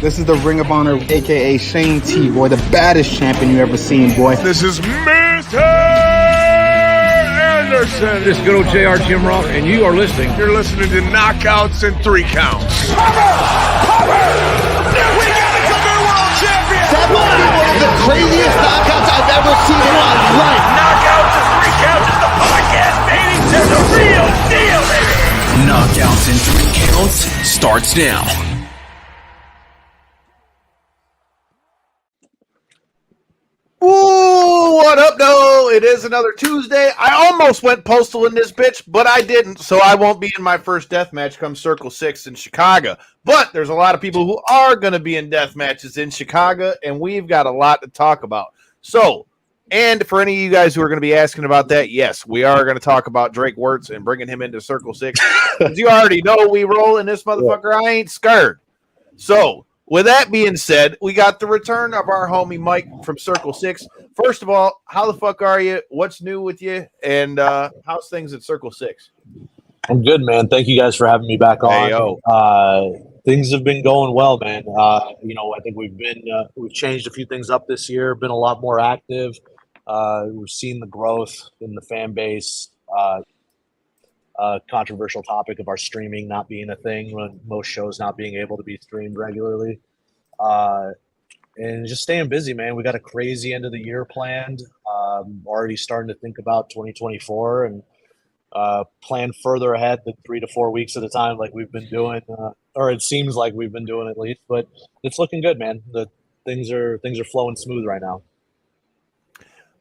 This is the Ring of Honor, a.k.a. Shane T, boy, the baddest champion you ever seen, boy. This is Mr. Anderson. This is good old JR Jim Ross, and you are listening. You're listening to Knockouts and 3 Counts. Cover! We got a new world champion! That might be one of the craziest knockouts I've ever seen in my life. Knockouts and 3 Counts is the podcast, baby! It's the real deal, baby! Knockouts and 3 Counts starts now. Ooh, what up, no? It is another Tuesday. I almost went postal in this bitch, but I didn't, so I won't be in my first death match come Circle 6 in Chicago. But there's a lot of people who are going to be in death matches in Chicago, and we've got a lot to talk about. So, and for any of you guys who are going to be asking about that, yes, we are going to talk about Drake Wuertz and bringing him into Circle 6. As you already know, we roll in this motherfucker. I ain't scared. So, with that being said, we got the return of our homie Mike from Circle 6. First of all, how the fuck are you? What's new with you? And how's things at Circle 6? I'm good, man. Thank you guys for having me back on. Hey, yo. Things have been going well, man. I think we've changed a few things up this year, been a lot more active. We've seen the growth in the fan base. Controversial topic of our streaming not being a thing, when most shows not being able to be streamed regularly, and just staying busy, man. We got a crazy end of the year planned. Already starting to think about 2024 and plan further ahead than 3 to 4 weeks at a time, like we've been doing, or it seems like we've been doing at least. But it's looking good, man. The things are flowing smooth right now.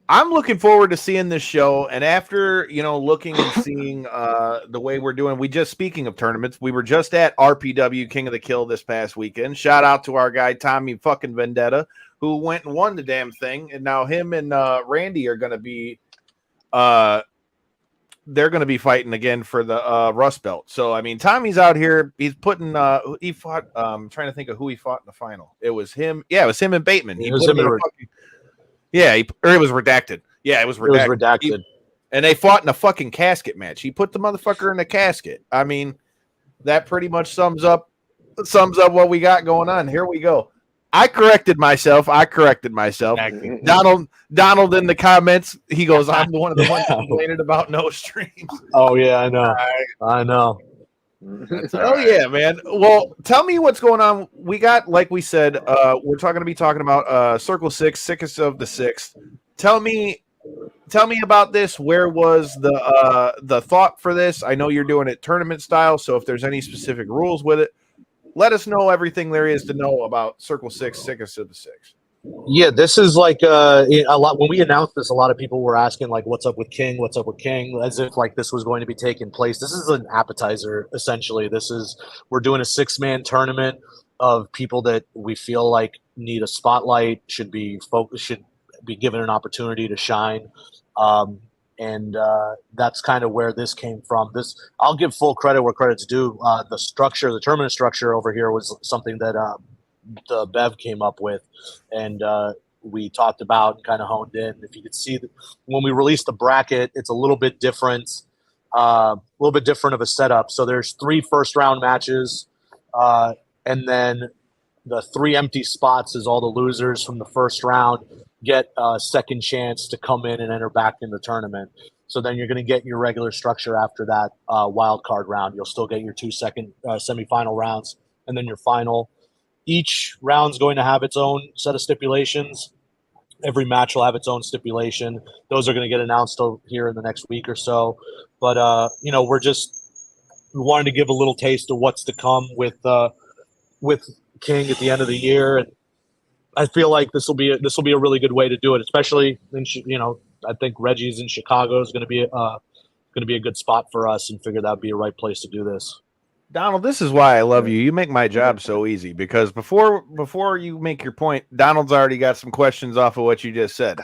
I'm looking forward to seeing this show, and after looking and seeing the way we're doing, speaking of tournaments, we were just at RPW King of the Kill this past weekend. Shout out to our guy Tommy fucking Vendetta, who went and won the damn thing, and now him and Randy are going to be they're going to be fighting again for the Rust Belt. So I mean, Tommy's out here. He's putting he fought. I'm trying to think of who he fought in the final. It was him. Yeah, it was him and Bateman. It was redacted. Yeah, it was redacted. And they fought in a fucking casket match. He put the motherfucker in a casket. I mean, that pretty much sums up what we got going on. Here we go. I corrected myself. Donald in the comments, he goes, I'm one of the ones complaining about no streams. Oh, yeah, I know. I know. Oh yeah, man. Well, tell me what's going on. We got, like we said, we're going to be talking about Circle 6, Sickest of the Sixth. Tell me about this. Where was the thought for this? I know you're doing it tournament style, so if there's any specific rules with it, let us know everything there is to know about Circle 6, Sickest of the Sixth. Yeah, this is like a lot. When we announced this, a lot of people were asking, like, what's up with King? What's up with King? As if like this was going to be taking place. This is an appetizer, essentially. We're doing a 6-man tournament of people that we feel like need a spotlight, should be given an opportunity to shine. And that's kind of where this came from. I'll give full credit where credit's due. The tournament structure over here was something that the Bev came up with, and we talked about and kind of honed in. If you could see when we released the bracket, it's a little bit different of a setup. So there's 3 first-round matches, and then the 3 empty spots is all the losers from the first round get a second chance to come in and enter back in the tournament. So then you're going to get your regular structure after that wild card round. You'll still get your 2 second semifinal rounds, and then your final. Each round's going to have its own set of stipulations. Every match will have its own stipulation. Those are going to get announced here in the next week or so. But we wanted to give a little taste of what's to come with King at the end of the year, and I feel like this will be a really good way to do it, especially I think Reggie's in Chicago is going to be a good spot for us, and figure that'd be a right place to do this. Donald, this is why I love you. You make my job so easy, because before you make your point, Donald's already got some questions off of what you just said.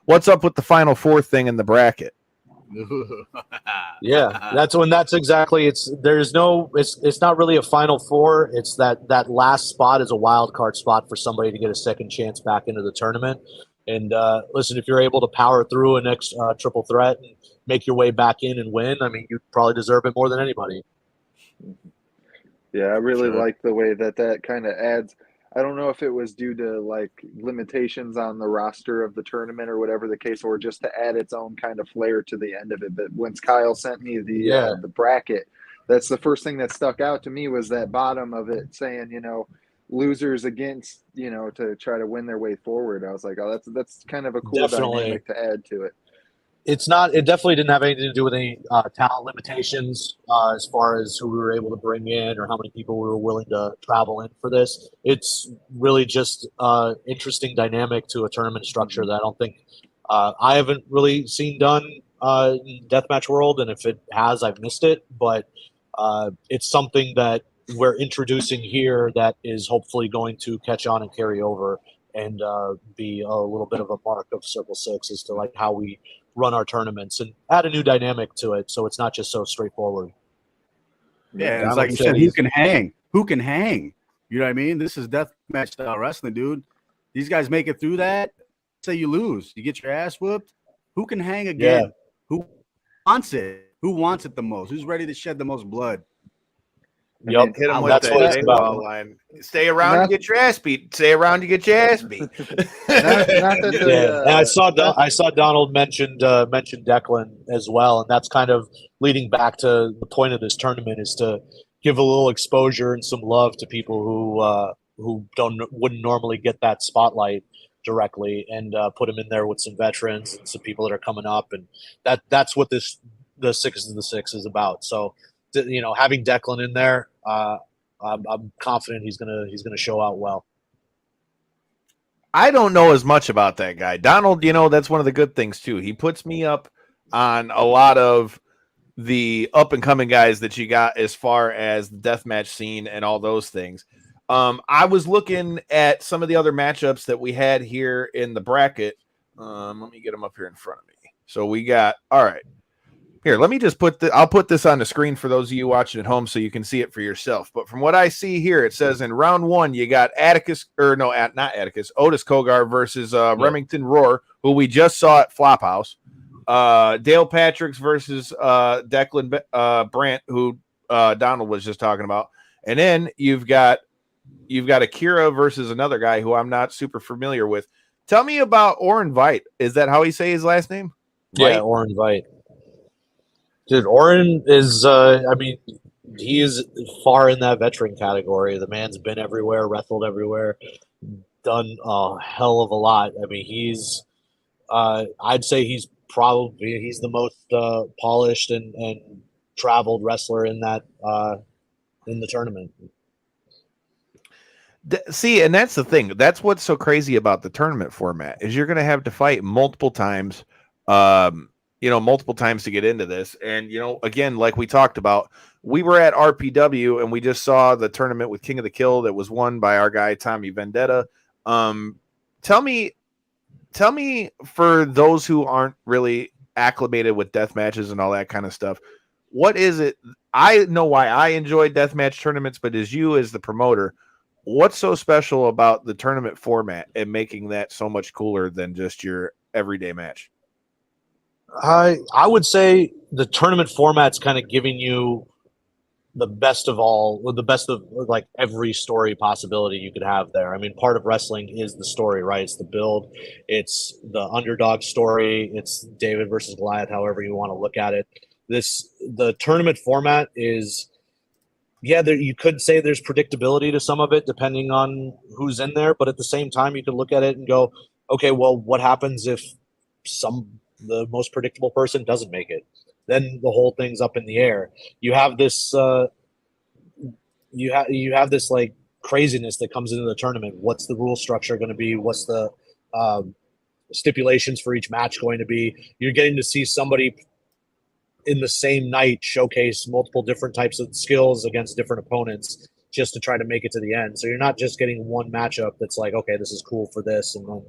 What's up with the Final Four thing in the bracket? Yeah, that's exactly. It's not really a Final Four. It's that last spot is a wild card spot for somebody to get a second chance back into the tournament. And listen, if you're able to power through a next triple threat and make your way back in and win, I mean, you probably deserve it more than anybody. Yeah, I really Sure. like the way that kind of adds. I don't know if it was due to like limitations on the roster of the tournament or whatever the case, or just to add its own kind of flair to the end of it. But once Kyle sent me Yeah, the bracket, that's the first thing that stuck out to me was that bottom of it saying, losers against, to try to win their way forward. I was like, oh, that's kind of a cool definitely. dynamic to add to it. It's not. It definitely didn't have anything to do with any talent limitations as far as who we were able to bring in or how many people we were willing to travel in for this. It's really just interesting dynamic to a tournament structure that I don't think I haven't really seen done in Deathmatch World, and if it has, I've missed it. But it's something that we're introducing here that is hopefully going to catch on and carry over and be a little bit of a mark of Circle Six as to like how we run our tournaments and add a new dynamic to it, so it's not just so straightforward. Yeah, I it's don't like you think said, he's- who can hang? Who can hang? You know what I mean? This is deathmatch style wrestling, dude. These guys make it through that. Say you lose, you get your ass whooped. Who can hang again? Yeah. Who wants it? Who wants it the most? Who's ready to shed the most blood? Yep, mean, Hit him with that's the what it's Jake about. Paul line. Stay around Not- to get your ass beat. Stay around to get your ass beat. not that the, Yeah, and I saw not- I saw Donald mentioned Declan as well, and that's kind of leading back to the point of this tournament is to give a little exposure and some love to people who wouldn't normally get that spotlight directly, and put them in there with some veterans and some people that are coming up, and that's what the Sickest of the Six is about. So, having Declan in there, I'm confident he's gonna show out well. I don't know as much about that guy. Donald, that's one of the good things too. He puts me up on a lot of the up and coming guys that you got as far as the deathmatch scene and all those things. I was looking at some of the other matchups that we had here in the bracket. Let me get them up here in front of me. So we got, all right. Here, let me just I'll put this on the screen for those of you watching at home so you can see it for yourself. But from what I see here, it says in round one, you got Otis Kogar versus Remington Roar, who we just saw at Flophouse. Dale Patricks versus Declan Brandt, who Donald was just talking about. And then you've got Akira versus another guy who I'm not super familiar with. Tell me about Oren Veit. Is that how he say his last name? Yeah, Oren Veit. Dude, Oren is, he is far in that veteran category. The man's been everywhere, wrestled everywhere, done a hell of a lot. I mean, I'd say he's the most polished and traveled wrestler in that, in the tournament. See, and that's the thing. That's what's so crazy about the tournament format is you're going to have to fight multiple times, multiple times to get into this. And, again, like we talked about, we were at RPW and we just saw the tournament with King of the Kill that was won by our guy, Tommy Vendetta. Tell me for those who aren't really acclimated with death matches and all that kind of stuff, what is it? I know why I enjoy deathmatch tournaments, but as the promoter, what's so special about the tournament format and making that so much cooler than just your everyday match? I would say the tournament format's kind of giving you the best of like every story possibility you could have there. I mean, part of wrestling is the story, right? It's the build, it's the underdog story, it's David versus Goliath, however you want to look at it. The tournament format is, you could say there's predictability to some of it depending on who's in there, but at the same time, you could look at it and go, okay, well, what happens if the most predictable person doesn't make it? Then the whole thing's up in the air. You have this, you have this like craziness that comes into the tournament. What's the rule structure going to be? What's the stipulations for each match going to be? You're getting to see somebody in the same night showcase multiple different types of skills against different opponents just to try to make it to the end. So you're not just getting one matchup that's like, okay, this is cool for this, and then,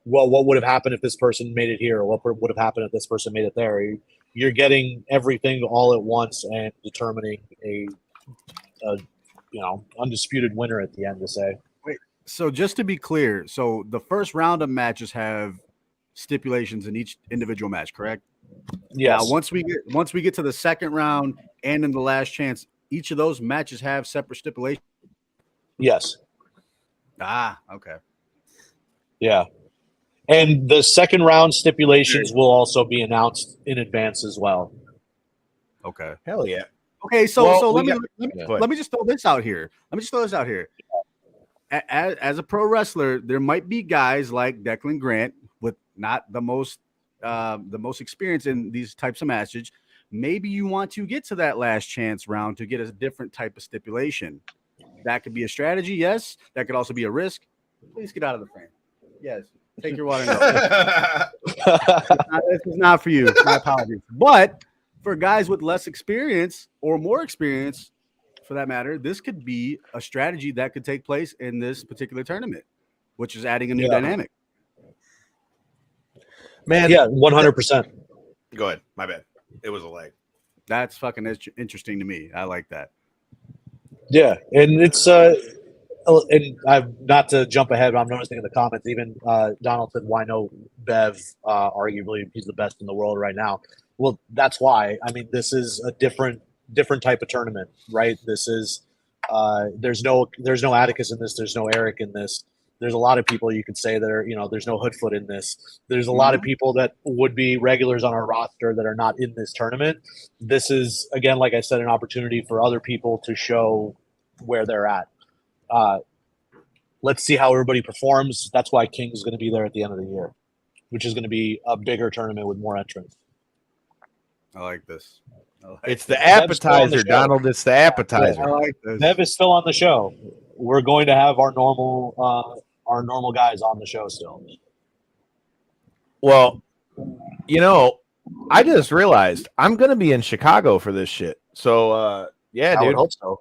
well, what would have happened if this person made it here, or what would have happened if this person made it there? You're getting everything all at once and determining a undisputed winner at the end, to say. Wait, so just to be clear, so the first round of matches have stipulations in each individual match, correct? Yes. Now, once we get to the second round and in the last chance, each of those matches have separate stipulations? Yes. Okay. Yeah. And the second round stipulations will also be announced in advance as well. Okay. Hell yeah. Okay, so Well, so we let me just throw this out here. As a pro wrestler, there might be guys like Declan Grant with not the most experience in these types of matches. Maybe you want to get to that last chance round to get a different type of stipulation. That could be a strategy, yes. That could also be a risk. Please get out of the frame. Yes, take your water. No, this is not for you. My apologies. But for guys with less experience or more experience, for that matter, this could be a strategy that could take place in this particular tournament, which is adding a new dynamic. Man, yeah, 100%. Go ahead. My bad. It was a lag. That's fucking interesting to me. I like that. Yeah, and it's and I've not to jump ahead, but I'm noticing in the comments, even Donald said, "Why no Bev? Arguably, he's the best in the world right now." Well, that's why. I mean, this is a different type of tournament, right? This is there's no Atticus in this. There's no Eric in this. There's a lot of people you could say that are, there's no Hoodfoot in this. There's a lot of people that would be regulars on our roster that are not in this tournament. This is, again, like I said, an opportunity for other people to show where they're at. Let's see how everybody performs. That's why King is going to be there at the end of the year, which is going to be a bigger tournament with more entrants. I like this. It's the appetizer, Donald. It's the appetizer. I like this. Bev is still on the show. We're going to have our normal guys on the show still. Well, I just realized I'm going to be in Chicago for this shit. So, yeah, I dude. would hope so.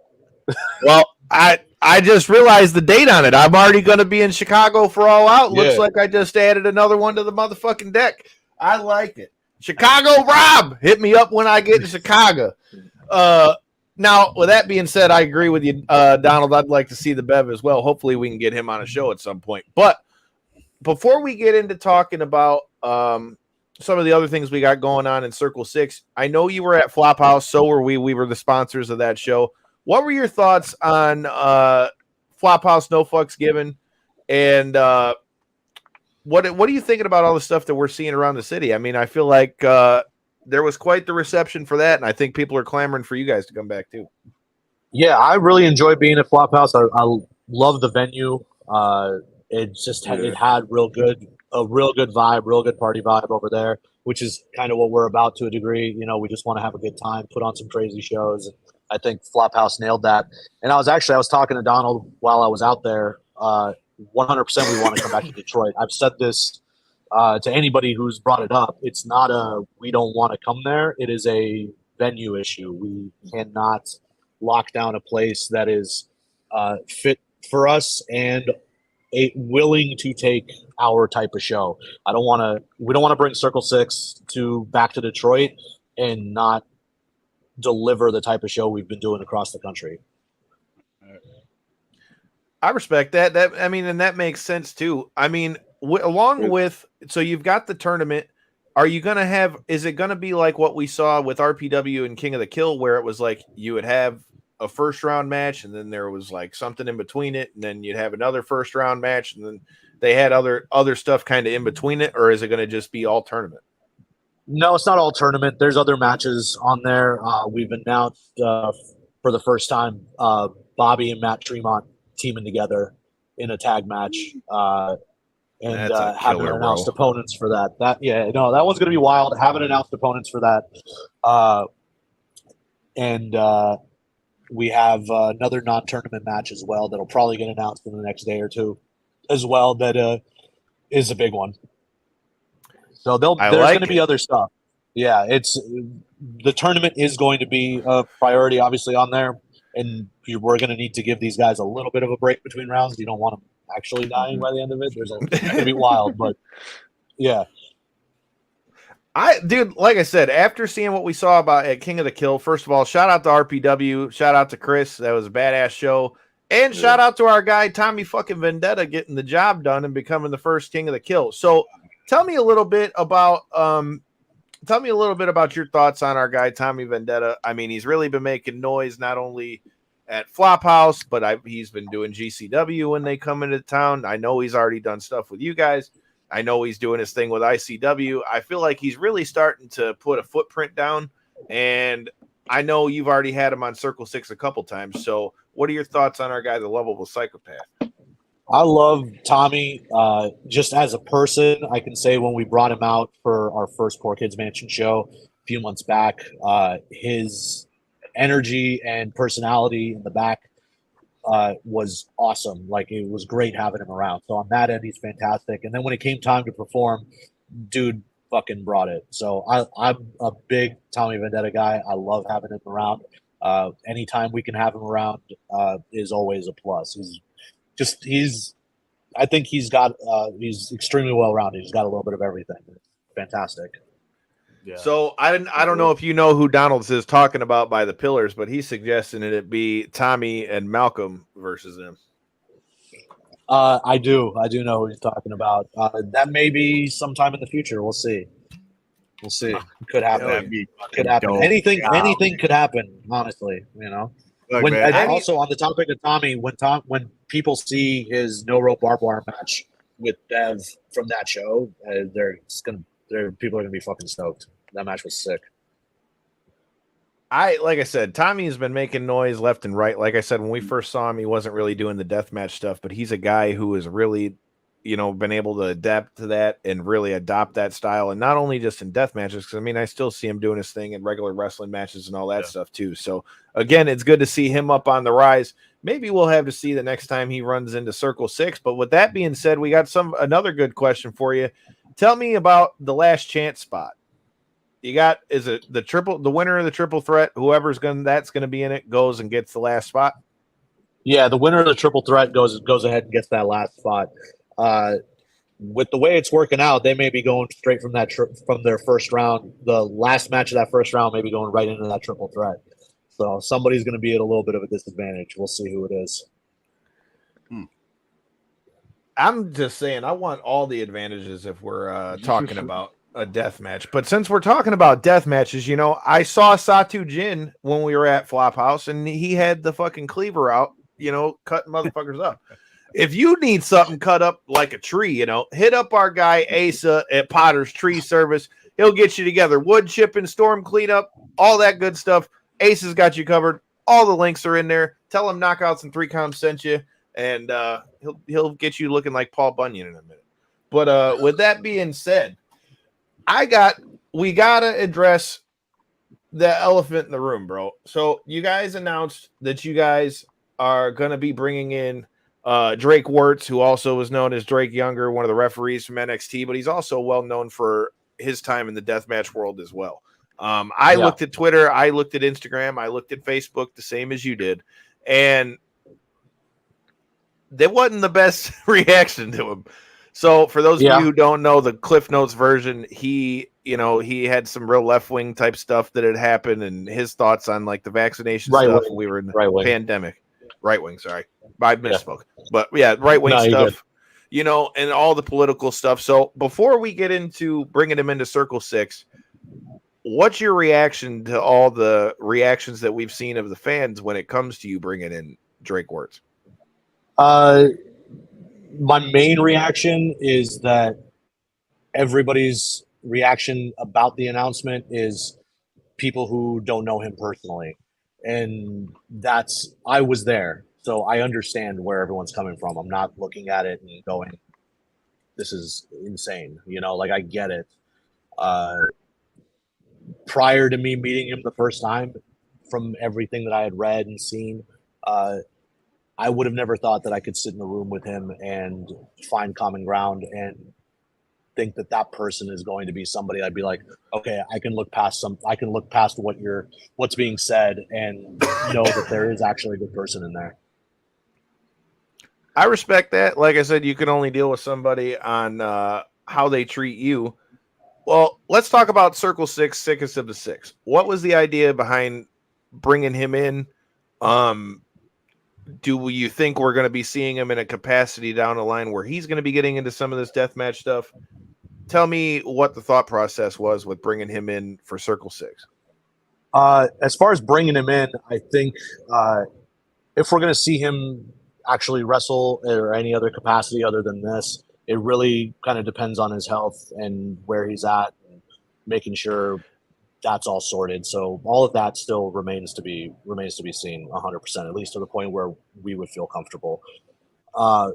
Well, I just realized the date on it. I'm already going to be in Chicago for All Out. Looks like I just added another one to the motherfucking deck. I like it. Chicago Rob, hit me up when I get to Chicago. Now, with that being said, I agree with you, Donald. I'd like to see the Bev as well. Hopefully, we can get him on a show at some point. But before we get into talking about some of the other things we got going on in Circle 6, I know you were at Flophouse. So were we. We were the sponsors of that show. What were your thoughts on Flophouse No Fucks Given? And what are you thinking about all the stuff that we're seeing around the city? I mean, I feel like there was quite the reception for that, and I think people are clamoring for you guys to come back too. Yeah, I really enjoyed being at Flophouse. I love the venue. It just it had a real good vibe, real good party vibe over there, which is kind of what we're about to a degree. We just want to have a good time, put on some crazy shows. And I think Flophouse nailed that. And I was talking to Donald while I was out there. 100% we want to come back to Detroit. I've said this to anybody who's brought it up. It's not we don't want to come there. It is a venue issue. We cannot lock down a place that is fit for us and willing to take our type of show. We don't want to bring Circle 6 back to Detroit and not deliver the type of show we've been doing across the country. I respect that. And that makes sense too. I mean, so you've got the tournament. Are you going to have, is it going to be like what we saw with RPW and King of the Kill, where it was like you would have a first round match and then there was like something in between it, and then you'd have another first round match, and then they had other stuff kind of in between it? Or is it going to just be all tournament? No, it's not all tournament. There's other matches on there. We've announced for the first time Bobby and Matt Tremont teaming together in a tag match, and having announced opponents for that. That one's going to be wild. Having announced opponents for that, and we have another non-tournament match as well that'll probably get announced in the next day or two, as well. That is a big one. So there's going to be other stuff. Yeah, the tournament is going to be a priority, obviously, on there, and we're going to need to give these guys a little bit of a break between rounds. You don't want them actually dying by the end of it. It's going to be wild, but yeah. Dude, like I said, after seeing what we saw at King of the Kill, first of all, shout out to RPW, shout out to Chris. That was a badass show. And shout out to our guy, Tommy fucking Vendetta, getting the job done and becoming the first King of the Kill. So tell me a little bit about tell me a little bit about your thoughts on our guy Tommy Vendetta. I mean, he's really been making noise not only at Flophouse, but he's been doing GCW when they come into town. I know he's already done stuff with you guys. I know he's doing his thing with ICW. I feel like he's really starting to put a footprint down, and I know you've already had him on Circle 6 a couple times. So what are your thoughts on our guy, the lovable psychopath? I love Tommy. Just as a person, I can say when we brought him out for our first Poor Kids Mansion show a few months back, his energy and personality in the back was awesome. Like, it was great having him around. So on that end, he's fantastic. And then when it came time to perform, dude fucking brought it. So I'm a big Tommy Vendetta guy. I love having him around. Anytime we can have him around is always a plus. I think he's extremely well rounded. He's got a little bit of everything. Fantastic. Yeah. So I don't know if you know who Donald's is talking about by the pillars, but he's suggesting it be Tommy and Malcolm versus him. I do know who he's talking about. That may be sometime in the future. We'll see. It could happen. Could happen. Anything could happen. Honestly, you know. Look, Also, on the topic of Tommy, when people see his no rope barbed wire match with Dev from that show, people are gonna be fucking stoked. That match was sick. Like I said, Tommy has been making noise left and right. Like I said, when we first saw him, he wasn't really doing the deathmatch stuff, but he's a guy who has really, been able to adapt to that and really adopt that style. And not only just in death matches, because I mean, I still see him doing his thing in regular wrestling matches and all that stuff too. So again, it's good to see him up on the rise. Maybe we'll have to see the next time he runs into Circle 6. But with that being said, we got another good question for you. Tell me about the last chance spot. Is it the winner of the triple threat? Whoever's that's going to be in it goes and gets the last spot. Yeah, the winner of the triple threat goes ahead and gets that last spot. With the way it's working out, they may be going straight from from their first round. The last match of that first round may be going right into that triple threat. So somebody's going to be at a little bit of a disadvantage. We'll see who it is. I'm just saying, I want all the advantages if we're talking about a death match. But since we're talking about death matches, I saw Satu Jin when we were at Flophouse, and he had the fucking cleaver out, cutting motherfuckers up. If you need something cut up like a tree, hit up our guy Asa at Potter's Tree Service. He'll get you together. Wood chipping, storm cleanup, all that good stuff. Asa's got you covered. All the links are in there. Tell him Knockouts and 3 Counts sent you, and he'll get you looking like Paul Bunyan in a minute. But with that being said, we gotta address the elephant in the room, bro. So you guys announced that you guys are gonna be bringing in Drake Wuertz, who also is known as Drake Younger, one of the referees from NXT, but he's also well known for his time in the deathmatch world as well. I looked at Twitter, I looked at Instagram, I looked at Facebook, the same as you did, and there wasn't the best reaction to him. So for those of you who don't know the Cliff Notes version, he had some real left-wing type stuff that had happened, and his thoughts on like the vaccination stuff. We were in the pandemic. Right wing, sorry. I misspoke. But yeah, right-wing stuff, and all the political stuff. So before we get into bringing him into Circle 6, what's your reaction to all the reactions that we've seen of the fans when it comes to you bringing in Drake Wuertz? My main reaction is that everybody's reaction about the announcement is people who don't know him personally. And I was there, so I understand where everyone's coming from. I'm not looking at it and going, this is insane. I get it. Prior to me meeting him the first time, from everything that I had read and seen, I would have never thought that I could sit in a room with him and find common ground and think that person is going to be somebody I'd be like, okay, I can look past what's being said and know that there is actually a good person in there. I respect that. Like I said, you can only deal with somebody on how they treat you. Well, let's talk about Circle 6, Sickest of the Six. What was the idea behind bringing him in? Do you think we're going to be seeing him in a capacity down the line where he's going to be getting into some of this deathmatch stuff? tell me what the thought process was with bringing him in for Circle 6. As far as bringing him in, I think if we're going to see him actually wrestle or any other capacity other than this, it really kind of depends on his health and where he's at, and making sure that's all sorted. So all of that still remains to be seen 100%, at least to the point where we would feel comfortable. I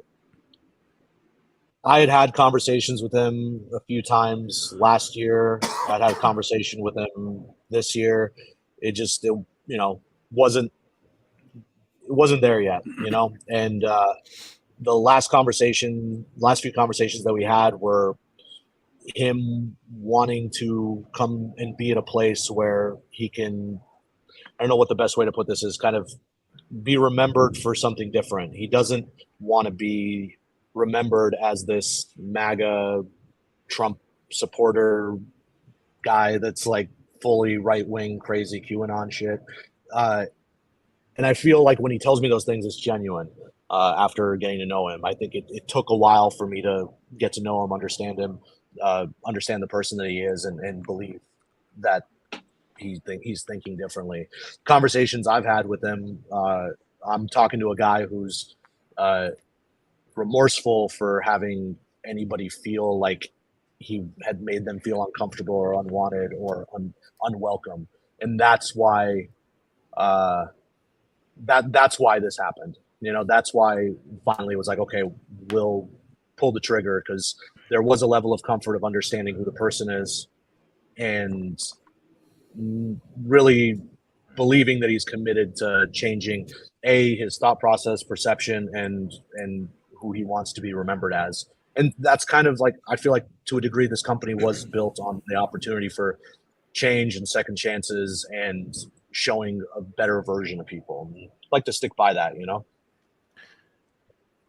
had conversations with him a few times last year. I'd had a conversation with him this year. It wasn't there yet, and the last few conversations that we had were him wanting to come and be at a place where he can, I don't know what the best way to put this is, kind of be remembered for something different. He doesn't want to be remembered as this MAGA Trump supporter guy that's like fully right-wing crazy QAnon shit. And I feel like when he tells me those things, it's genuine. After getting to know him, I think it took a while for me to get to know him, understand the person that he is, and believe that he's thinking differently. Conversations I've had with him, I'm talking to a guy who's remorseful for having anybody feel like he had made them feel uncomfortable or unwanted or unwelcome, and that's why that's why this happened. That's why finally it was like, okay, we'll pull the trigger, because there was a level of comfort of understanding who the person is and really believing that he's committed to changing his thought process, perception, and who he wants to be remembered as. And that's kind of like, I feel like to a degree this company was built on the opportunity for change and second chances and showing a better version of people. And I'd like to stick by that,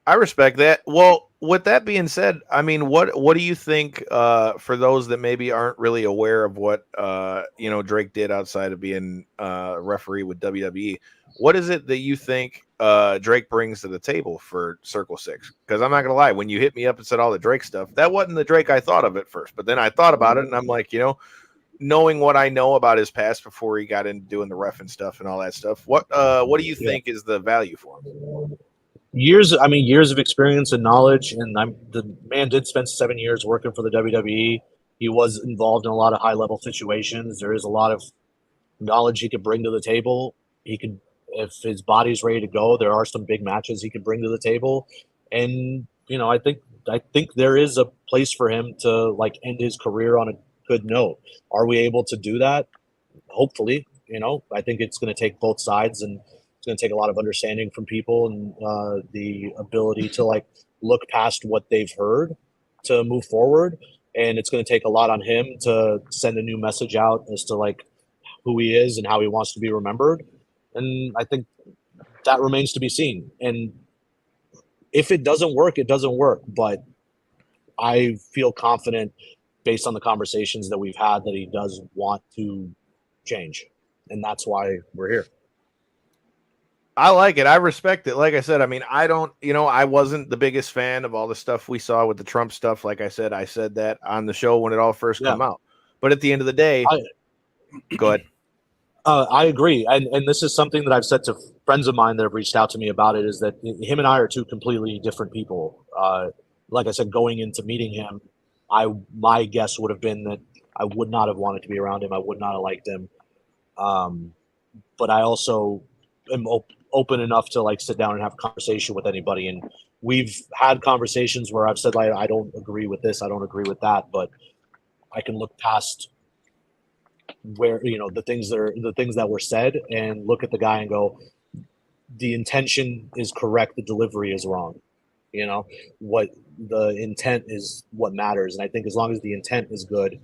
I respect that. Well, with that being said, I mean, what do you think, for those that maybe aren't really aware of what Drake did outside of being a referee with WWE? What is it that you think Drake brings to the table for Circle 6? Because I'm not gonna lie, when you hit me up and said all the Drake stuff, that wasn't the Drake I thought of at first. But then I thought about it, and I'm like, knowing what I know about his past before he got into doing the ref and stuff and all that stuff, what do you think is the value for him? Years of experience and knowledge, and the man did spend 7 years working for the WWE. He was involved in a lot of high level situations. There is a lot of knowledge he could bring to the table. He could, if his body's ready to go, there are some big matches he could bring to the table. And I think there is a place for him to like end his career on a good note. Are we able to do that? Hopefully. I think it's going to take both sides, and it's going to take a lot of understanding from people and the ability to like look past what they've heard to move forward. And it's going to take a lot on him to send a new message out as to like who he is and how he wants to be remembered. And I think that remains to be seen. And if it doesn't work, it doesn't work. But I feel confident based on the conversations that we've had that he does want to change. And that's why we're here. I like it. I respect it. Like I said, I mean, I don't, I wasn't the biggest fan of all the stuff we saw with the Trump stuff. Like I said that on the show when it all first came out. But at the end of the day, go ahead. I agree. And this is something that I've said to friends of mine that have reached out to me about it, is that him and I are two completely different people. Like I said, going into meeting him, my guess would have been that I would not have wanted to be around him. I would not have liked him. But I also am open enough to like sit down and have a conversation with anybody. And we've had conversations where I've said, like, I don't agree with this, I don't agree with that, but I can look past where, the things that were said and look at the guy and go, the intention is correct, the delivery is wrong. What the intent is what matters. And I think as long as the intent is good,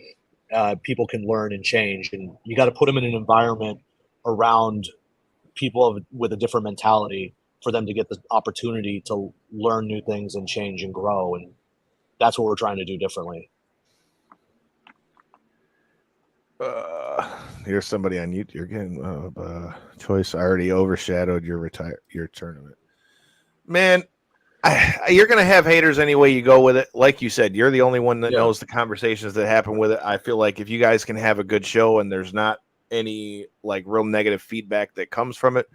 people can learn and change. And you got to put them in an environment around people with a different mentality for them to get the opportunity to learn new things and change and grow. And that's what we're trying to do differently. Here's somebody on YouTube. You're getting choice already overshadowed your tournament. Man, You're going to have haters any way you go with it. Like you said, you're the only one that Yeah. knows the conversations that happen with it. I feel like if you guys can have a good show and there's not any like real negative feedback that comes from it,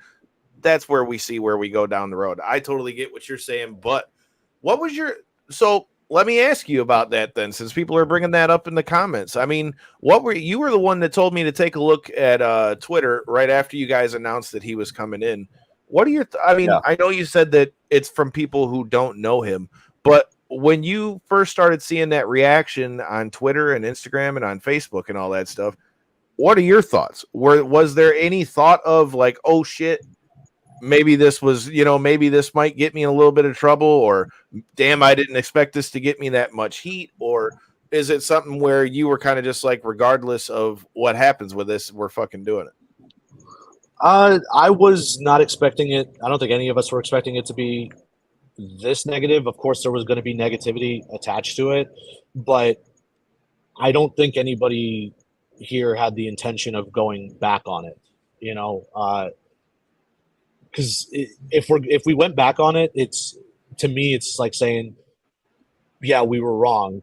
that's where we see where we go down the road. I totally get what you're saying, but what was your so let me ask you about that then, since people are bringing that up in the comments. I mean, you were the one that told me to take a look at Twitter right after you guys announced that he was coming in. What are your I know you said that it's from people who don't know him, but when you first started seeing that reaction on Twitter and Instagram and on Facebook and all that stuff, what are your thoughts? Was there any thought of like, oh shit, maybe this was, maybe this might get me in a little bit of trouble, or damn, I didn't expect this to get me that much heat? Or is it something where you were kind of just like, regardless of what happens with this, we're fucking doing it? I was not expecting it. I don't think any of us were expecting it to be this negative. Of course, there was going to be negativity attached to it, but I don't think anybody here had the intention of going back on it. Because if we went back on it, to me it's like saying, yeah, we were wrong.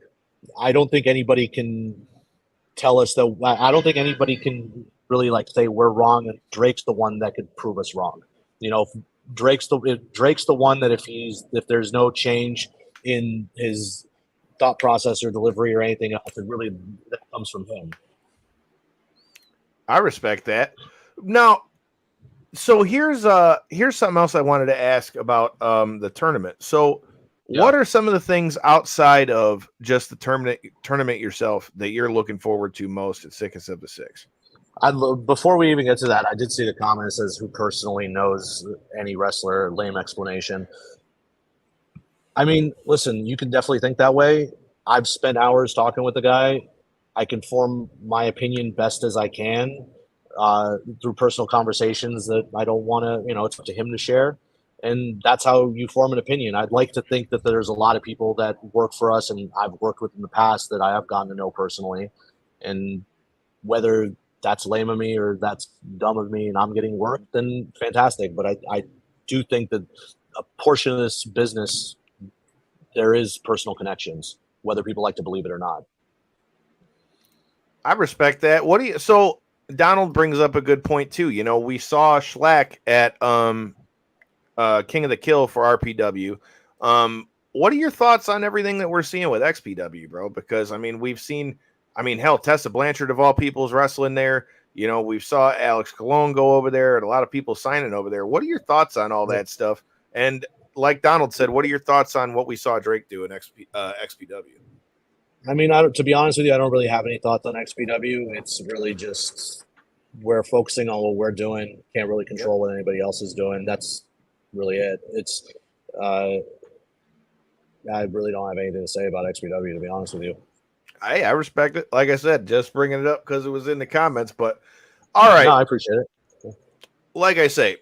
I don't think anybody can tell us that. I don't think anybody can really like say we're wrong and Drake's the one that could prove us wrong. If Drake's the one that if there's no change in his thought process or delivery or anything else, that comes from him. I respect that. Now, so here's something else I wanted to ask about the tournament. So what are some of the things outside of just the tournament yourself that you're looking forward to most at Sickest of the Six? Before we even get to that, I did see the comment that says, who personally knows any wrestler? Lame explanation. I mean, listen, you can definitely think that way. I've spent hours talking with the guy. I can form my opinion best as I can through personal conversations that I don't want to, it's up to him to share. And that's how you form an opinion. I'd like to think that there's a lot of people that work for us and I've worked with in the past that I have gotten to know personally. And whether that's lame of me or that's dumb of me and I'm getting work, then fantastic. But I do think that a portion of this business, there is personal connections, whether people like to believe it or not. I respect that. So Donald brings up a good point too. We saw Schlack at King of the Kill for RPW. What are your thoughts on everything that we're seeing with XPW, bro? Because we've seen, hell, Tessa Blanchard of all people is wrestling there. We saw Alex Colon go over there and a lot of people signing over there. What are your thoughts on all that stuff? And like Donald said, what are your thoughts on what we saw Drake do in XPW? To be honest with you, I don't really have any thoughts on XPW. It's really just we're focusing on what we're doing. Can't really control what anybody else is doing. That's really it. It's I really don't have anything to say about XPW, to be honest with you. I respect it. Like I said, just bringing it up because it was in the comments. But all right, no, I appreciate it. Like I say,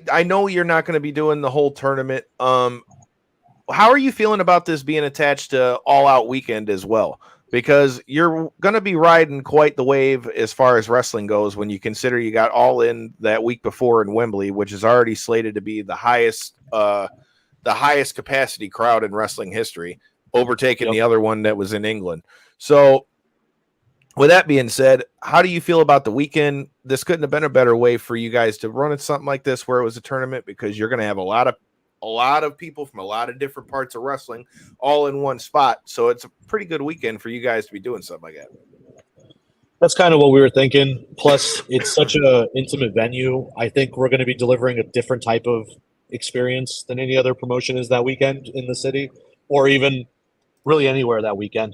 I know you're not going to be doing the whole tournament. How are you feeling about this being attached to All Out Weekend as well? Because you're going to be riding quite the wave as far as wrestling goes when you consider you got All In that week before in Wembley, which is already slated to be the highest capacity crowd in wrestling history, overtaking the other one that was in England. So with that being said, how do you feel about the weekend? This couldn't have been a better way for you guys to run it something like this where it was a tournament, because you're going to have a lot of people from a lot of different parts of wrestling all in one spot. So it's a pretty good weekend for you guys to be doing something like that. That's kind of what we were thinking. Plus, it's such an intimate venue. I think we're going to be delivering a different type of experience than any other promotion is that weekend in the city, or even really anywhere that weekend.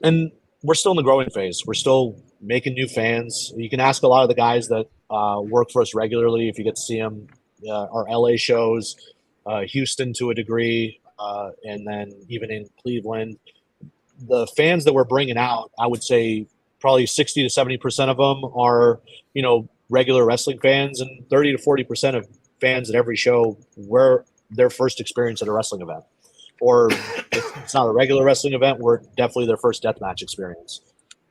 And we're still in the growing phase. We're still making new fans. You can ask a lot of the guys that work for us regularly if you get to see them. Our LA shows, Houston to a degree, and then even in Cleveland. The fans that we're bringing out, I would say probably 60 to 70% of them are, regular wrestling fans, and 30 to 40% of fans at every show were their first experience at a wrestling event. Or if it's not a regular wrestling event, we're definitely their first deathmatch experience.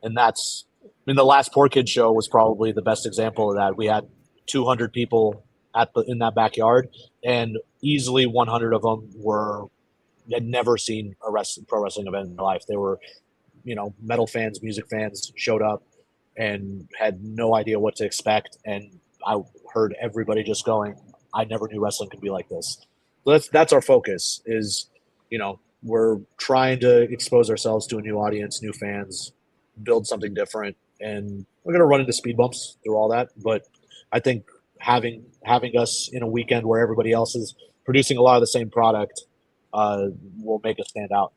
And the last Poor Kid show was probably the best example of that. We had 200 people in that backyard, and easily 100 of them had never seen a pro wrestling event in their life. They were, metal fans, music fans, showed up and had no idea what to expect. And I heard everybody just going, I never knew wrestling could be like this. So that's our focus is, we're trying to expose ourselves to a new audience, new fans, build something different. And we're going to run into speed bumps through all that. But I think having us in a weekend where everybody else is producing a lot of the same product will make us stand out.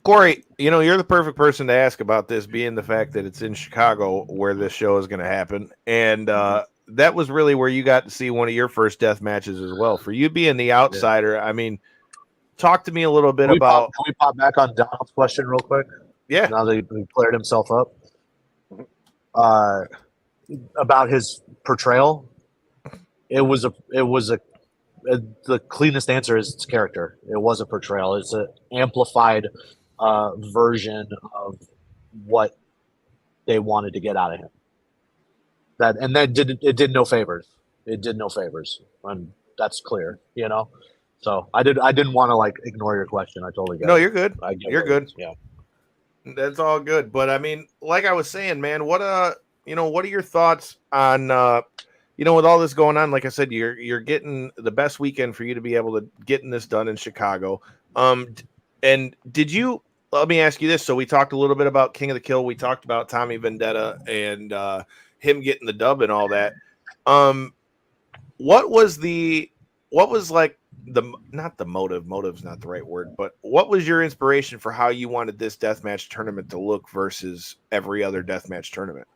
Corey, you're the perfect person to ask about this, being the fact that it's in Chicago where this show is going to happen. And that was really where you got to see one of your first death matches as well. For you being the outsider, I mean, talk to me a little bit about... Can we pop back on Donald's question real quick? Yeah. Now that he cleared himself up. About his portrayal, it was the cleanest answer is its character. It was a portrayal. It's an amplified version of what they wanted to get out of him. It did no favors. It did no favors, and that's clear. So I didn't want to ignore your question. I totally get it. No, you're good. You're good. Yeah, that's all good. But I mean, like I was saying, man, what are your thoughts on with all this going on? Like I said, you're getting the best weekend for you to be able to getting this done in Chicago. And let me ask you this. So we talked a little bit about King of the Kill. We talked about Tommy Vendetta and him getting the dub and all that. What was not the motive? Motive's not the right word, but what was your inspiration for how you wanted this deathmatch tournament to look versus every other deathmatch tournament?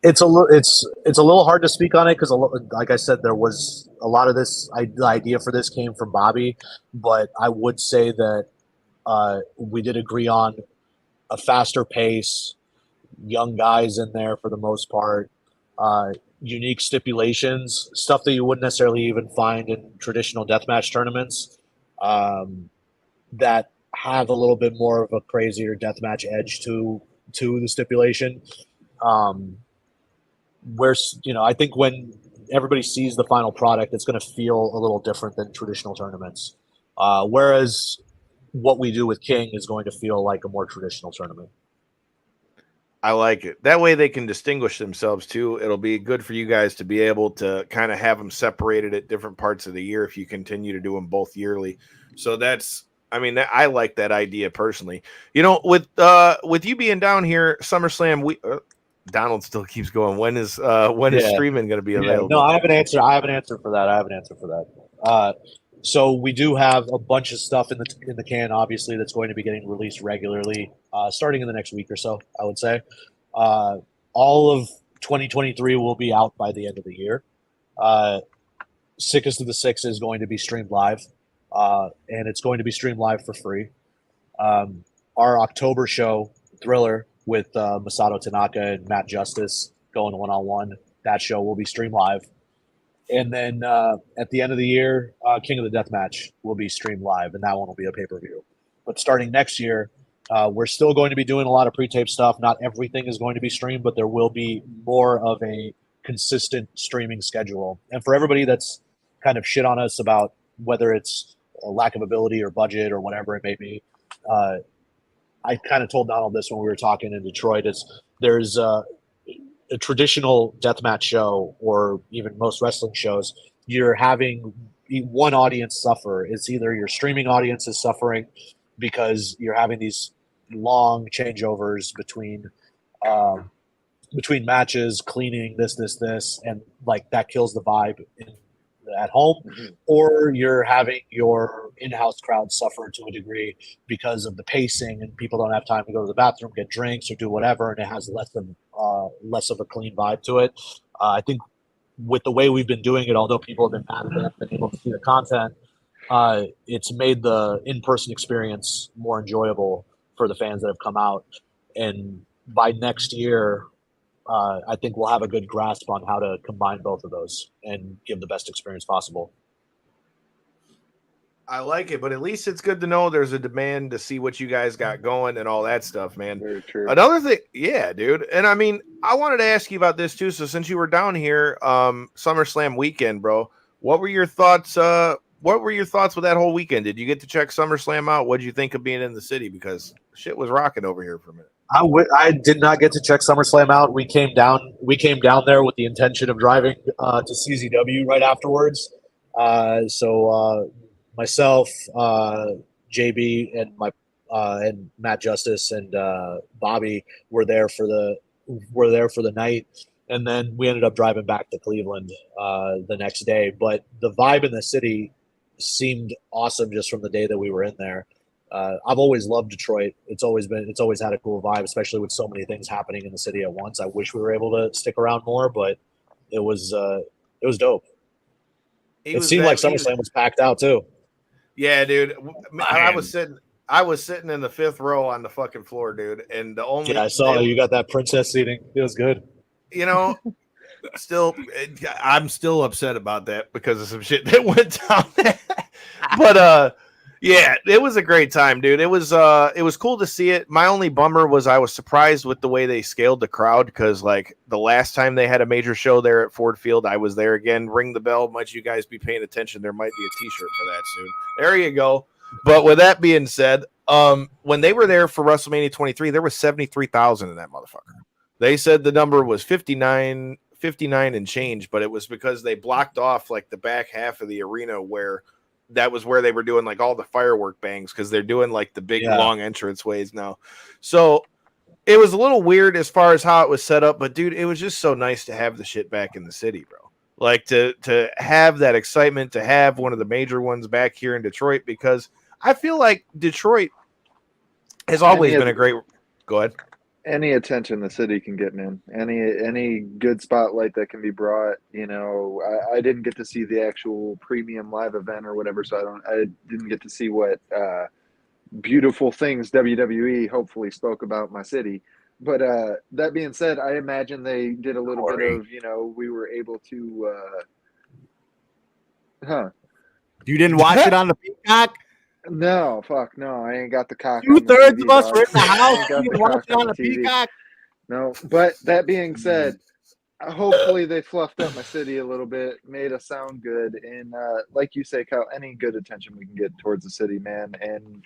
It's a little hard to speak on it because, like I said, there was a lot of this. The idea for this came from Bobby, but I would say that we did agree on a faster pace, young guys in there for the most part, unique stipulations, stuff that you wouldn't necessarily even find in traditional deathmatch tournaments, that have a little bit more of a crazier deathmatch edge to the stipulation. I think when everybody sees the final product, it's going to feel a little different than traditional tournaments. Whereas what we do with King is going to feel like a more traditional tournament. I like it. That way they can distinguish themselves too. It'll be good for you guys to be able to kind of have them separated at different parts of the year if you continue to do them both yearly. So I like that idea personally. With you being down here, SummerSlam, Donald still keeps going. When is streaming going to be available? No, I have an answer. For that. So we do have a bunch of stuff in the can, obviously, that's going to be getting released regularly, starting in the next week or so, I would say. All of 2023 will be out by the end of the year. Sickest of the Six is going to be streamed live, and it's going to be streamed live for free. Our October show, Thriller, with Masato Tanaka and Matt Justice going one-on-one, that show will be streamed live. And then at the end of the year, King of the Deathmatch will be streamed live, and that one will be a pay-per-view. But starting next year, we're still going to be doing a lot of pre-tape stuff. Not everything is going to be streamed, but there will be more of a consistent streaming schedule. And for everybody that's kind of shit on us about whether it's a lack of ability or budget or whatever it may be, I kind of told Donald this when we were talking in Detroit, there's a traditional deathmatch show, or even most wrestling shows, you're having one audience suffer. It's either your streaming audience is suffering because you're having these long changeovers between matches, cleaning this, and that kills the vibe at home, or you're having your in-house crowd suffer to a degree because of the pacing and people don't have time to go to the bathroom, get drinks, or do whatever, and it has less of a clean vibe to it. I think with the way we've been doing it, although people have been mad at it, have been able to see the content, it's made the in-person experience more enjoyable for the fans that have come out. And by next year, I think we'll have a good grasp on how to combine both of those and give the best experience possible. I like it, but at least it's good to know there's a demand to see what you guys got going and all that stuff, man. Very true. Another thing, yeah, dude. And I mean, I wanted to ask you about this too. So since you were down here, SummerSlam weekend, bro, what were your thoughts? What were your thoughts with that whole weekend? Did you get to check SummerSlam out? What did you think of being in the city? Because shit was rocking over here for a minute. I did not get to check SummerSlam out. We came down there with the intention of driving to CZW right afterwards. So myself, JB, and and Matt Justice and Bobby were there for the night, and then we ended up driving back to Cleveland the next day. But the vibe in the city seemed awesome just from the day that we were in there. I've always loved Detroit. It's always had a cool vibe, especially with so many things happening in the city at once. I wish we were able to stick around more, but it was dope. It seemed like SummerSlam was packed out too. Yeah, dude. I was sitting in the 5th row on the fucking floor, dude. And the only I saw you got that princess seating. It was good. You know, I'm still upset about that because of some shit that went down there. But yeah, it was a great time, dude. It was cool to see it. My only bummer was I was surprised with the way they scaled the crowd, because like the last time they had a major show there at Ford Field, I was there again. Ring the bell. Might you guys be paying attention? There might be a t-shirt for that soon. There you go. But with that being said, when they were there for WrestleMania 23, there was 73,000 in that motherfucker. They said the number was 59 and change, but it was because they blocked off like the back half of the arena where that was where they were doing like all the firework bangs, because they're doing like the big long entrance ways now. So it was a little weird as far as how it was set up, but dude, it was just so nice to have the shit back in the city, bro. Like to have that excitement, to have one of the major ones back here in Detroit, because I feel like Detroit has always been a great. Go ahead. Any attention the city can get, man. Any good spotlight that can be brought. You know, I didn't get to see the actual premium live event or whatever, so I didn't get to see what beautiful things WWE hopefully spoke about my city. But that being said, I imagine they did a little bit of, you know, we were able to. You didn't watch it on the Peacock? No, fuck no. I ain't got the cock. 2/3 of us were in the house. You didn't watch it on the Peacock? No, but that being said, hopefully they fluffed up my city a little bit, made us sound good, and like you say, Kyle, any good attention we can get towards the city, man. And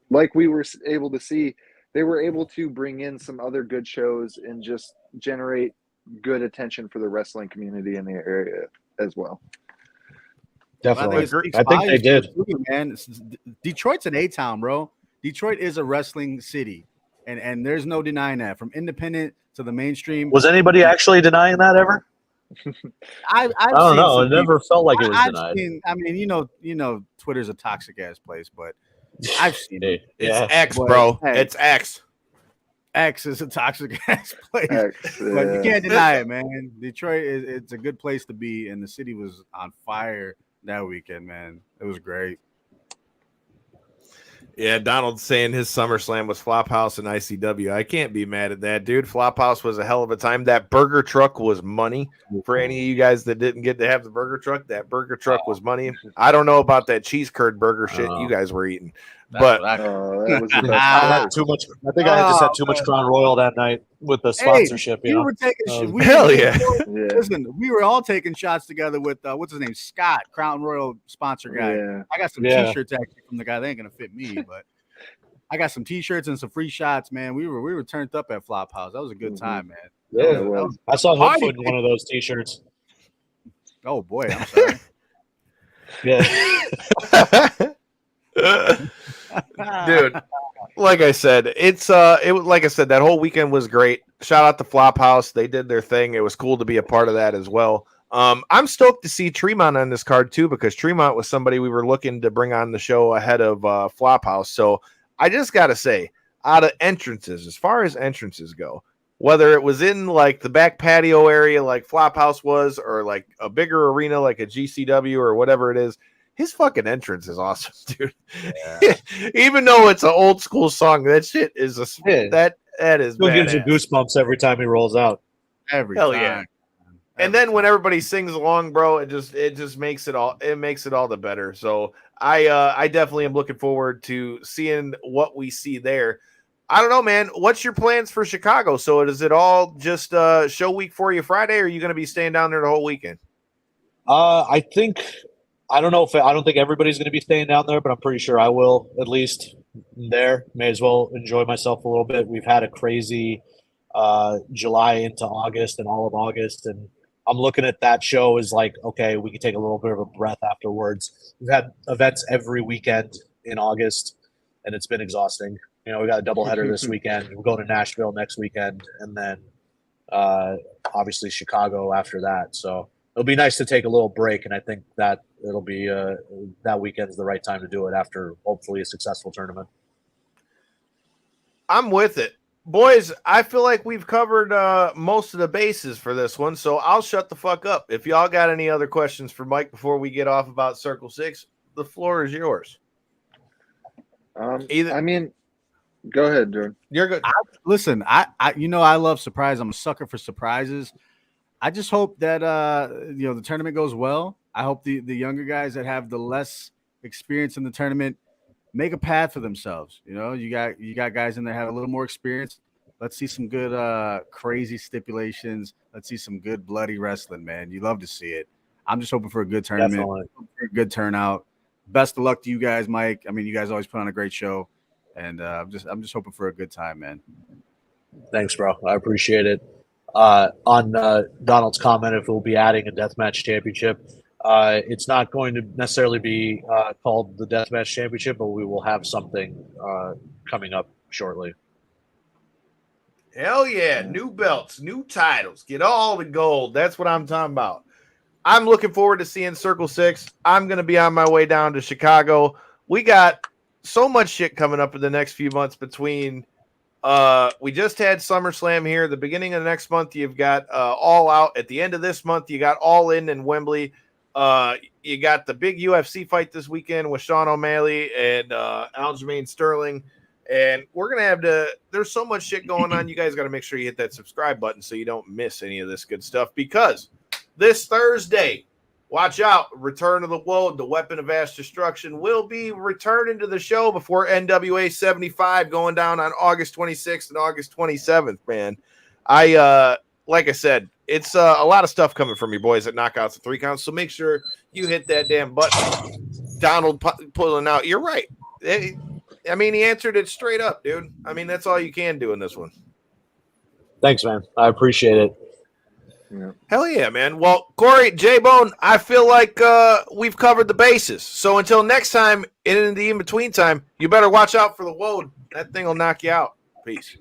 like we were able to see, they were able to bring in some other good shows and just generate good attention for the wrestling community in the area as well. Definitely. I think they did. Man, Detroit's an A-town, bro. Detroit is a wrestling city, and there's no denying that. From independent to the mainstream. Was anybody actually denying that ever? I don't know. It never felt like it was denied. I mean, you know, Twitter's a toxic ass place, but I've seen it. It's X, bro. It's X. X is a toxic ass place, but you can't deny it, man. Detroit it's a good place to be, and the city was on fire that weekend, man. It was great. Yeah, Donald's saying his SummerSlam was Flophouse and ICW. I can't be mad at that, dude. Flophouse was a hell of a time. That burger truck was money. For any of you guys that didn't get to have the burger truck, that burger truck was money. I don't know about that cheese curd burger shit you guys were eating. But that was the best I had too much. I think I just had too much Crown Royal that night with the sponsorship. Hey, were taking hell yeah. Listen, we were all taking shots together with what's his name, Scott, Crown Royal sponsor guy. Yeah. I got some T-shirts actually from the guy. They ain't gonna fit me, but I got some T-shirts and some free shots, man. We were turned up at Flophouse. That was a good time, man. Yeah, I saw Hoodfoot in one of those T-shirts. Oh boy, I'm sorry. Dude, like I said, it was like I said, that whole weekend was great. Shout out to Flophouse. They did their thing. It was cool to be a part of that as well. I'm stoked to see Tremont on this card too, because Tremont was somebody we were looking to bring on the show ahead of Flophouse. So I just gotta say, out of entrances, as far as entrances go, whether it was in like the back patio area like Flophouse was, or like a bigger arena like a GCW or whatever it is, his fucking entrance is awesome, dude. Yeah. Even though it's an old school song, that shit is that is. Still gives you goosebumps every time he rolls out. Every Hell time. And then when everybody sings along, bro, it just makes it all the better. So I definitely am looking forward to seeing what we see there. I don't know, man. What's your plans for Chicago? So is it all just show week for you Friday, or are you going to be staying down there the whole weekend? I don't think everybody's going to be staying down there, but I'm pretty sure I will at least there. May as well enjoy myself a little bit. We've had a crazy July into August and all of August, and I'm looking at that show as like, okay, we can take a little bit of a breath afterwards. We've had events every weekend in August, and it's been exhausting. We got a doubleheader this weekend. We're going to Nashville next weekend, and then obviously Chicago after that. So it'll be nice to take a little break, and I think that it'll be that weekend's the right time to do it after hopefully a successful tournament. I'm with it. Boys, I feel like we've covered most of the bases for this one, so I'll shut the fuck up. If y'all got any other questions for Mike before we get off about Circle 6, the floor is yours. Go ahead, Jordan. You're good. Listen, I love surprise. I'm a sucker for surprises. I just hope that the tournament goes well. I hope the younger guys that have the less experience in the tournament make a path for themselves. You got guys in there have a little more experience. Let's see some good crazy stipulations. Let's see some good bloody wrestling, man. You love to see it. I'm just hoping for a good tournament, for a good turnout. Best of luck to you guys, Mike. I mean, you guys always put on a great show, and I'm just hoping for a good time, man. Thanks, bro. I appreciate it. On Donald's comment, if we'll be adding a deathmatch championship, it's not going to necessarily be called the deathmatch championship, but we will have something coming up shortly. Hell yeah. New belts, new titles. Get all the gold. That's what I'm talking about. I'm looking forward to seeing Circle 6. I'm going to be on my way down to Chicago. We got so much shit coming up in the next few months between we just had SummerSlam here. The beginning of the next month, you've got All Out. At the end of this month, you got All In Wembley. You got the big UFC fight this weekend with Sean O'Malley and Aljamain Sterling. And we're going to have there's so much shit going on. You guys got to make sure you hit that subscribe button so you don't miss any of this good stuff, because this Thursday, watch out, Return of the Woad, the Weapon of Mass Destruction, will be returning to the show before NWA 75 going down on August 26th and August 27th, man. Like I said, it's a lot of stuff coming from your boys at Knockouts and 3 Counts, so make sure you hit that damn button. Donald pulling out. You're right. He answered it straight up, dude. I mean, that's all you can do in this one. Thanks, man. I appreciate it. Yeah. Hell yeah, man. Well, Corey, J-Bone, I feel like we've covered the bases. So until next time, in the in-between time, you better watch out for the Woad. That thing will knock you out. Peace.